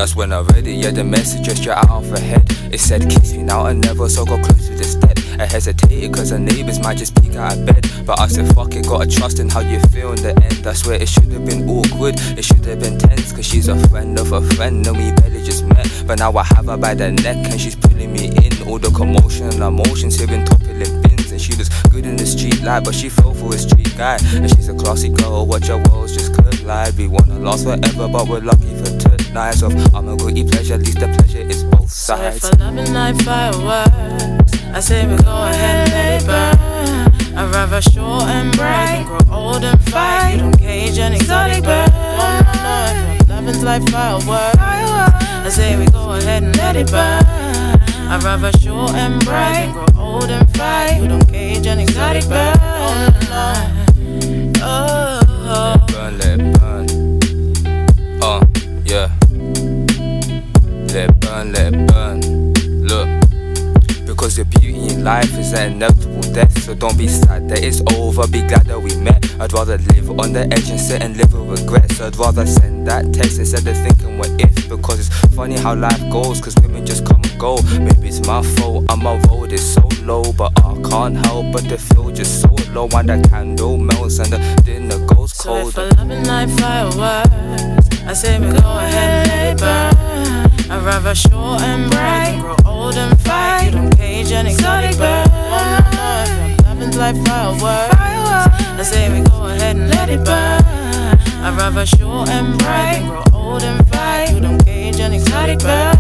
That's when I read it, yeah, the message just straight out of her head. It said kiss me now and never, so got close to the step. I hesitated cause her neighbours might just peek out of bed, but I said fuck it, gotta trust in how you feel in the end. I swear it should have been awkward, it should have been tense, cause she's a friend of a friend and we barely just met. But now I have her by the neck and she's pulling me in. All the commotion and emotions here in top of lip bins. And she was good in the street life, but she fell for a street guy. And she's a classy girl, watch her worlds just collide. We wanna last forever, but we're lucky for tonight. So I'm a guilty pleasure, at least the pleasure is both sides. So if I love it like fireworks, I say we go ahead and let it burn. I'd rather short and bright than grow old and fight. You don't cage and exotic bird. No, if loving's like fireworks, I say we go ahead and let it burn. I'd rather short and bright than grow old and fight. You don't cage and exotic bird. Oh, let it burn. Yeah. Let it burn. Look. Because your beauty in life is an inevitable death. So don't be sad that it's over, be glad that we met. I'd rather live on the edge and sit and live with regrets. I'd rather send that text instead of thinking what if. Because it's funny how life goes, cause women just come and go. Maybe it's my fault, and my road is so low, but I can't help but to feel just so low. When the candle melts and the dinner goes cold. So if I loving like fireworks, I say we go ahead and let it burn. I'd rather short and bright than grow old and fight. You don't cage and exotic bird. Loving's like fireworks, I say we go ahead and let it burn. I'd rather short and bright than grow old and fight. You don't cage and exotic bird.